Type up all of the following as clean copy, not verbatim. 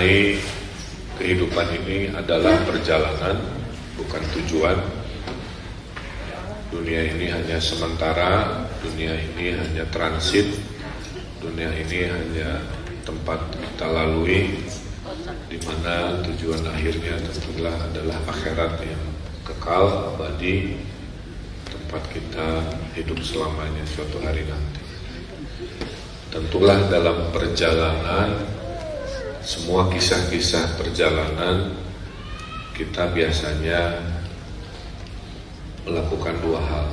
memaknai kehidupan ini adalah perjalanan, bukan tujuan. Dunia ini hanya sementara, dunia ini hanya transit, dunia ini hanya tempat kita lalui, di mana tujuan akhirnya tentulah adalah akhirat yang kekal, abadi, tempat kita hidup selamanya suatu hari nanti. Tentulah dalam perjalanan, semua kisah-kisah perjalanan, kita biasanya melakukan dua hal.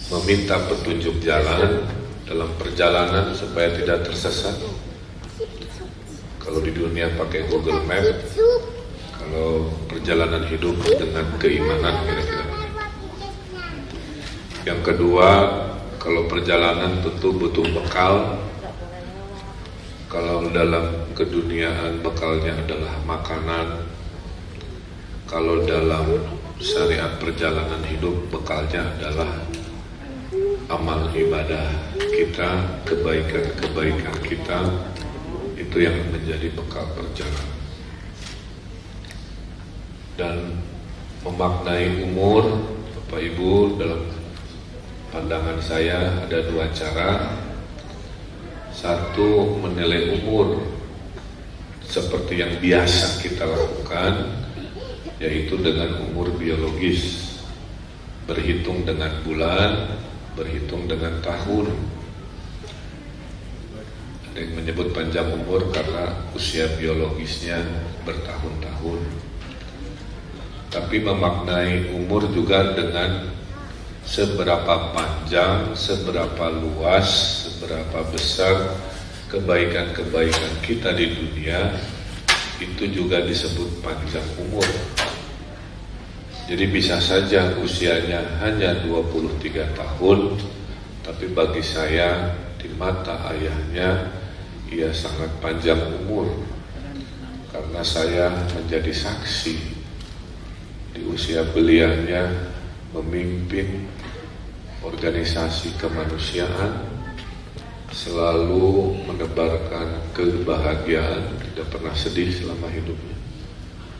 Meminta petunjuk jalan dalam perjalanan supaya tidak tersesat. Kalau di dunia pakai Google Map, kalau perjalanan hidup dengan keimanan kira-kira. Yang kedua, kalau perjalanan tentu butuh bekal. Kalau dalam keduniaan bekalnya adalah makanan. Kalau dalam syariat perjalanan hidup bekalnya adalah amal ibadah kita, kebaikan-kebaikan kita, itu yang menjadi bekal perjalanan. Dan memaknai umur, Bapak Ibu, dalam pandangan saya ada dua cara. Satu, menilai umur seperti yang biasa kita lakukan, yaitu dengan umur biologis, berhitung dengan bulan, berhitung dengan tahun. Ada yang menyebut panjang umur karena usia biologisnya bertahun-tahun. Tapi memaknai umur juga dengan seberapa panjang, seberapa luas, seberapa besar kebaikan-kebaikan kita di dunia, itu juga disebut panjang umur. Jadi bisa saja usianya hanya 23 tahun, tapi bagi saya di mata ayahnya ia sangat panjang umur, karena saya menjadi saksi di usia beliaunya memimpin organisasi kemanusiaan, selalu menebarkan kebahagiaan, tidak pernah sedih selama hidupnya,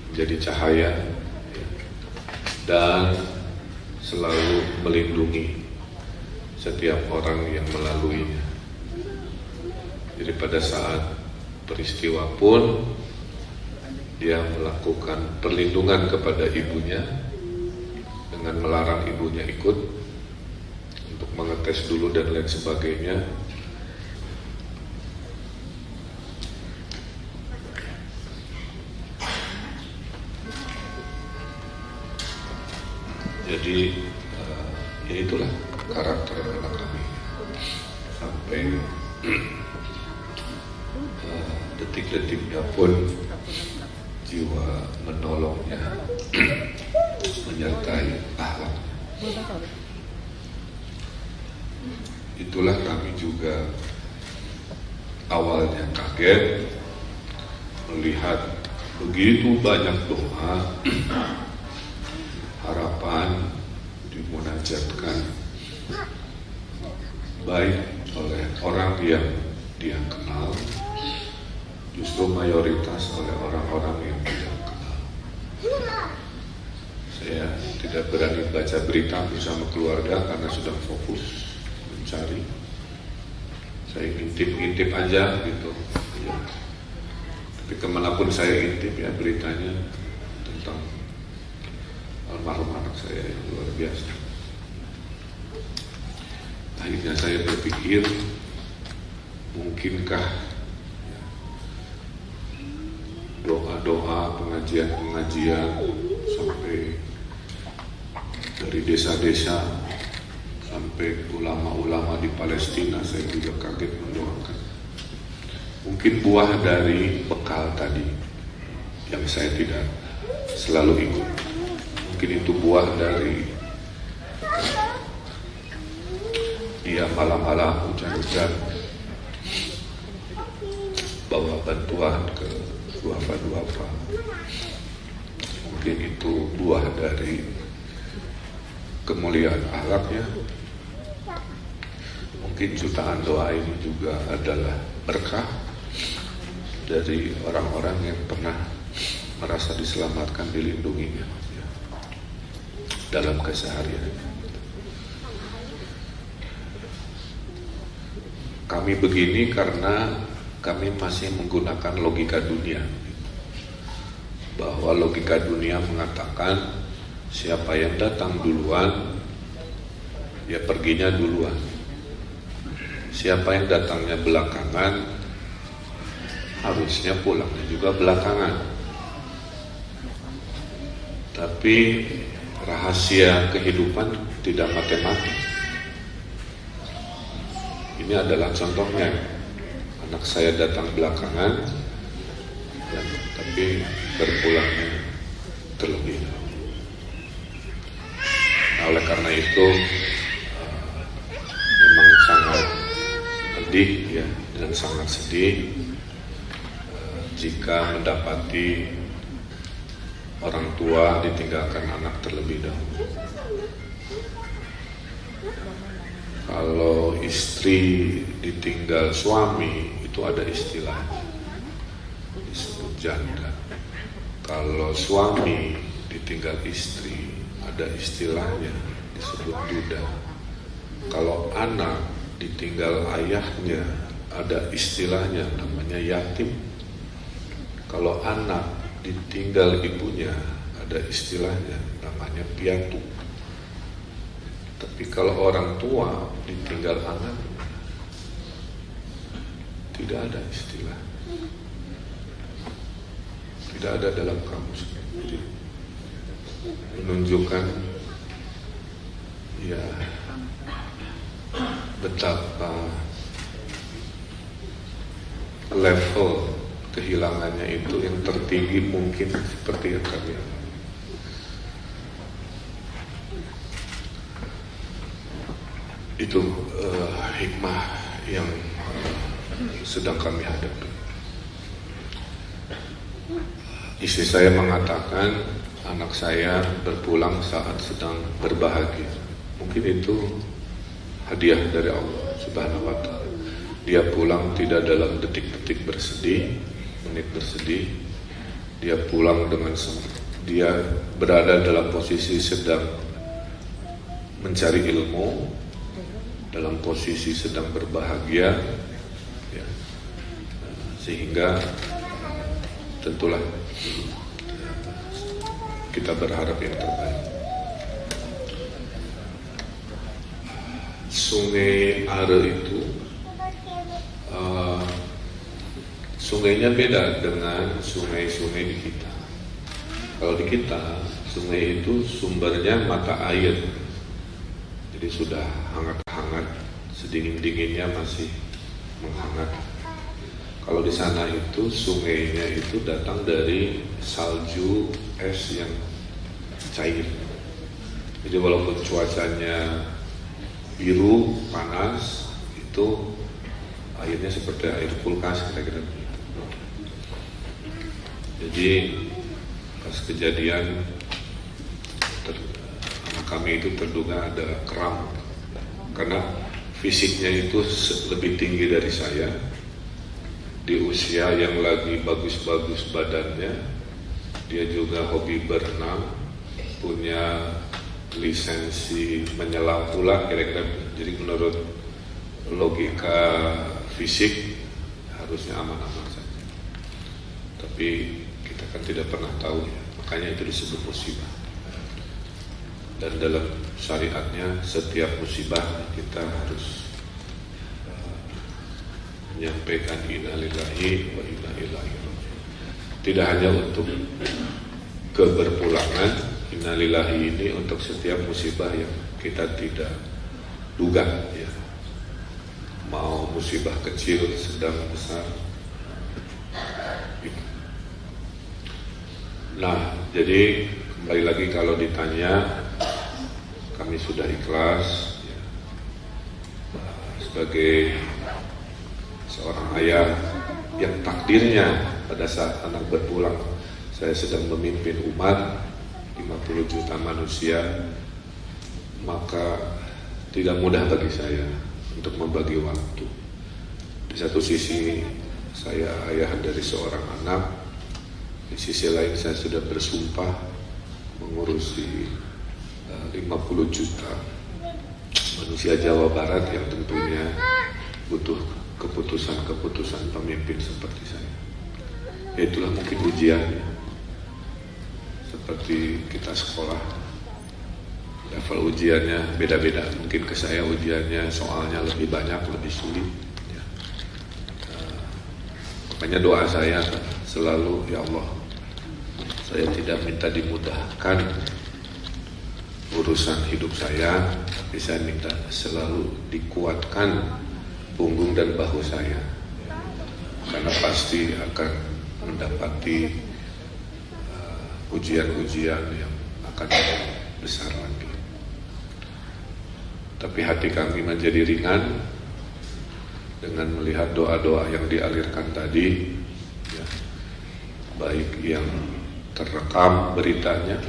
menjadi cahaya, dan selalu melindungi setiap orang yang melaluinya. Jadi pada saat peristiwa pun dia melakukan perlindungan kepada ibunya dengan melarang ibunya ikut untuk mengetes dulu dan lain sebagainya. Jadi ya itulah karakter anak kami sampai detik-detiknya pun jiwa menolongnya menyertai akhlak. Itulah kami juga awalnya kaget melihat begitu banyak doa, harapan dimunajatkan baik oleh orang yang dia kenal, justru mayoritas oleh orang-orang yang tidak kenal. Saya tidak berani baca berita bersama keluarga karena sudah fokus mencari. Saya intip-intip aja gitu ya. Tapi kemanapun saya intip ya beritanya tentang almarhum anak saya yang luar biasa. Akhirnya saya berpikir, mungkinkah doa-doa, pengajian-pengajian sampai dari desa-desa sampai ulama-ulama di Palestina, saya juga kaget mendoakan. Mungkin buah dari bekal tadi yang saya tidak selalu ikut. Mungkin itu buah dari dia malam-malam hujan-hujan bawa bantuan ke duafa-duafa. Mungkin itu buah dari kemuliaan akhlaknya. Mungkin jutaan doa ini juga adalah berkah dari orang-orang yang pernah merasa diselamatkan, dilindunginya ya, dalam keseharian. Kami begini karena kami masih menggunakan logika dunia, bahwa logika dunia mengatakan siapa yang datang duluan ya perginya duluan, siapa yang datangnya belakangan harusnya pulangnya juga belakangan. Tapi rahasia kehidupan tidak matematik. Ini adalah contohnya. Anak saya datang belakangan, tapi berpulangnya terlebih dahulu. Nah, oleh karena itu memang sangat pedih ya, dan sangat sedih jika mendapati orang tua ditinggalkan anak terlebih dahulu. Kalau istri ditinggal suami itu ada istilahnya, disebut janda. Kalau suami ditinggal istri ada istilahnya, disebut duda. Kalau anak ditinggal ayahnya ada istilahnya, namanya yatim. Kalau anak ditinggal ibunya ada istilahnya, namanya piatu. Tapi kalau orang tua ditinggal anak, tidak ada istilah, tidak ada dalam kamus. Jadi, menunjukkan ya betapa level kehilangannya itu yang tertinggi mungkin, seperti yang kami alami. Itu hikmah yang sedang kami hadapi. Istri saya mengatakan anak saya berpulang saat sedang berbahagia. Mungkin itu hadiah dari Allah Subhanahu wa Ta'ala. Dia pulang tidak dalam detik-detik bersedih, menit bersedih. Dia pulang dengan dia berada dalam posisi sedang mencari ilmu, dalam posisi sedang berbahagia ya. Sehingga tentulah kita berharap yang terbaik. Sungai Are itu sungainya beda dengan sungai-sungai di kita. Kalau di kita, sungai itu sumbernya mata air, jadi sudah hangat-hangat, sedingin-dinginnya masih menghangat. Kalau di sana itu sungainya itu datang dari salju es yang cair. Jadi walaupun cuacanya biru, panas, itu airnya seperti air kulkas kira-kira. Jadi pas kejadian kami itu terduga ada kram, karena fisiknya itu lebih tinggi dari saya, di usia yang lagi bagus-bagus badannya. Dia juga hobi berenang, punya lisensi menyelam pula kira-kira. Jadi menurut logika fisik harusnya aman-aman saja, tapi kita kan tidak pernah tahu ya, makanya itu disebut musibah. Dan dalam syariatnya setiap musibah kita harus menyampaikan inna lillahi wa inna ilaihi raji'un. Tidak hanya untuk keberpulangan, inna lillahi ini untuk setiap musibah yang kita tidak duga ya. Mau musibah kecil, sedang, besar. Nah, jadi kembali lagi kalau ditanya, kami sudah ikhlas ya, sebagai seorang ayah yang takdirnya pada saat anak berpulang saya sedang memimpin umat 50 juta manusia, maka tidak mudah bagi saya untuk membagi waktu. Di satu sisi saya ayah dari seorang anak. Di sisi lain saya sudah bersumpah mengurusi 50 juta manusia Jawa Barat yang tentunya butuh keputusan-keputusan pemimpin seperti saya. Itulah mungkin ujiannya. Seperti kita sekolah, level ujiannya beda-beda. Mungkin ke saya ujiannya soalnya lebih banyak, lebih sulit. Ya. Makanya doa saya selalu, ya Allah, saya tidak minta dimudahkan urusan hidup saya, tapi saya minta selalu dikuatkan punggung dan bahu saya, karena pasti akan mendapati ujian-ujian yang akan besar lagi. Tapi hati kami menjadi ringan dengan melihat doa-doa yang dialirkan tadi, ya, baik yang terekam beritanya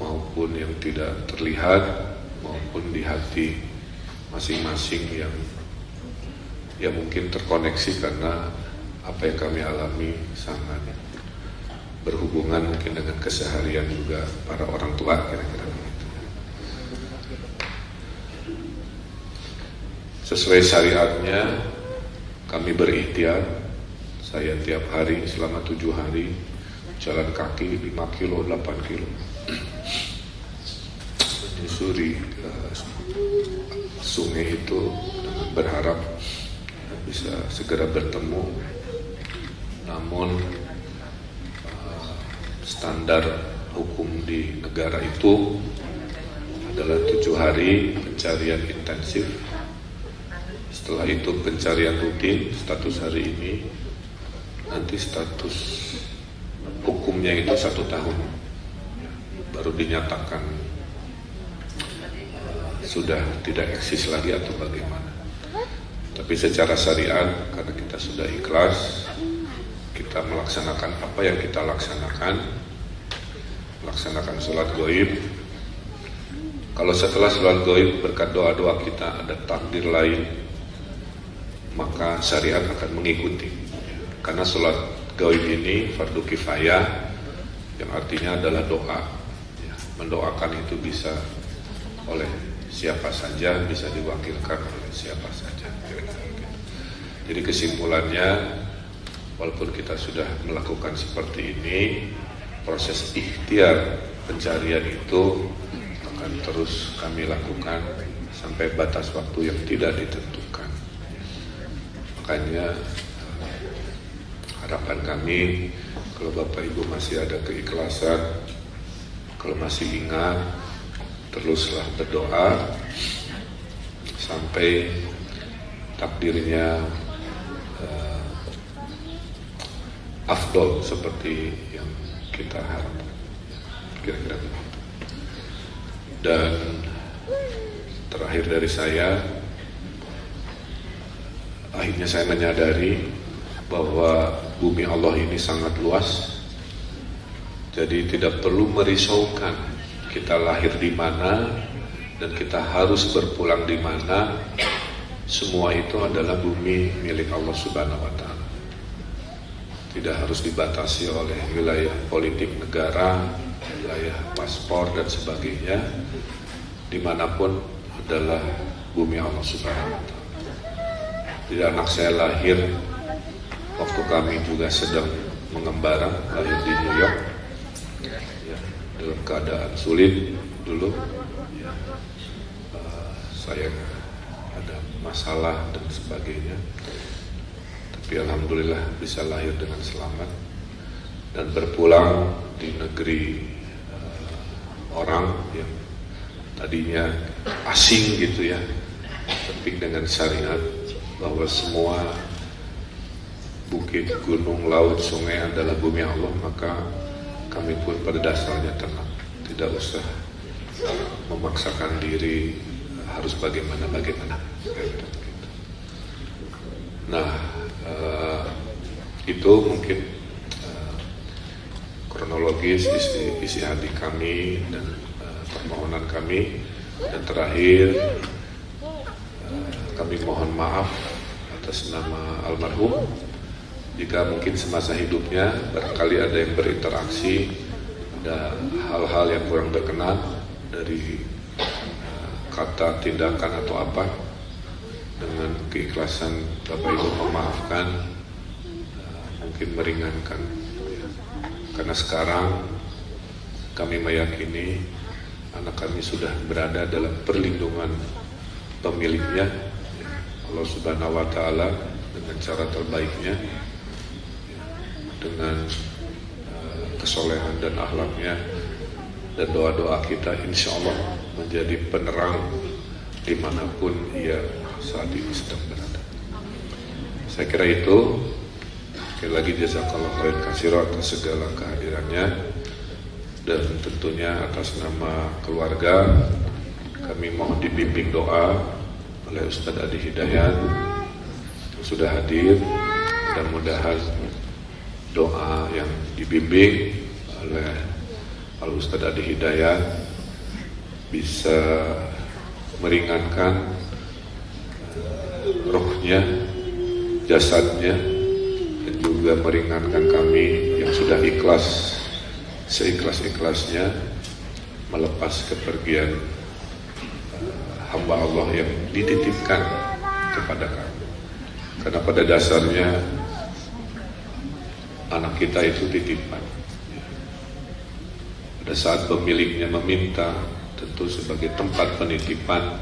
maupun yang tidak terlihat, maupun di hati masing-masing yang ya mungkin terkoneksi karena apa yang kami alami sangat berhubungan mungkin dengan keseharian juga para orang tua, kira-kira begitu. Sesuai syariatnya kami berikhtiar, saya tiap hari selama 7 hari jalan kaki 5 kilo, 8 kilo menyusuri sungai itu dengan berharap bisa segera bertemu. Namun standar hukum di negara itu adalah 7 hari pencarian intensif. Setelah itu pencarian rutin, status hari ini. Nanti status hukumnya itu 1 tahun baru dinyatakan sudah tidak eksis lagi atau bagaimana. Tapi secara syariat, karena kita sudah ikhlas, kita melaksanakan apa yang kita laksanakan sholat gaib. Kalau setelah sholat gaib berkat doa-doa kita ada takdir lain, maka syariat akan mengikuti. Karena sholat gaib ini fardu kifayah, yang artinya adalah doa. Mendoakan itu bisa oleh siapa saja, bisa diwakilkan oleh siapa saja. Jadi kesimpulannya, walaupun kita sudah melakukan seperti ini, proses ikhtiar pencarian itu akan terus kami lakukan sampai batas waktu yang tidak ditentukan. Makanya harapan kami, kalau Bapak Ibu masih ada keikhlasan, kalau masih ingat, teruslah berdoa sampai takdirnya afdol seperti yang kita harapkan, kira-kira begitu. Dan terakhir dari saya, akhirnya saya menyadari bahwa bumi Allah ini sangat luas. Jadi tidak perlu merisaukan kita lahir di mana dan kita harus berpulang di mana. Semua itu adalah bumi milik Allah Subhanahu wa Ta'ala. Tidak harus dibatasi oleh wilayah politik negara, wilayah paspor dan sebagainya. Dimanapun adalah bumi Allah Subhanahu wa Ta'ala. Jadi anak saya lahir waktu kami juga sedang mengembara, lahir di New York, ya, dalam keadaan sulit dulu. Ya, saya ada masalah dan sebagainya. Tapi alhamdulillah bisa lahir dengan selamat dan berpulang di negeri orang yang tadinya asing gitu ya, tapi dengan syariat bahwa semua bukit, gunung, laut, sungai adalah bumi Allah, maka kami pun pada dasarnya tenang, tidak usah memaksakan diri harus bagaimana. Nah, itu mungkin kronologis isi hati kami dan permohonan kami. Dan terakhir, kami mohon maaf atas nama almarhum. Jika mungkin semasa hidupnya barangkali ada yang berinteraksi, ada hal-hal yang kurang berkenan dari kata, tindakan atau apa, dengan keikhlasan Bapak Ibu memaafkan, mungkin meringankan. Karena sekarang kami meyakini anak kami sudah berada dalam perlindungan pemiliknya, Allah Subhanahu wa Ta'ala, dengan cara terbaiknya, dengan kesolehan dan akhlaknya, dan doa-doa kita insya Allah menjadi penerang dimanapun ia saat ini sedang berada. Saya kira itu. Sekali lagi jazakallah khairan katsira atas segala kehadirannya, dan tentunya atas nama keluarga kami mohon dibimbing doa oleh Ustadz Adi Hidayat yang sudah hadir. Mudah-mudahan doa yang dibimbing oleh Al-Ustadz Adi Hidayat bisa meringankan rohnya, jasadnya, dan juga meringankan kami yang sudah ikhlas, seikhlas-ikhlasnya melepas kepergian hamba Allah yang dititipkan kepada kami. Karena pada dasarnya anak kita itu titipan. Pada saat pemiliknya meminta, tentu sebagai tempat penitipan,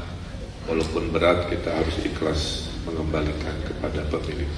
walaupun berat kita harus ikhlas mengembalikan kepada pemilik.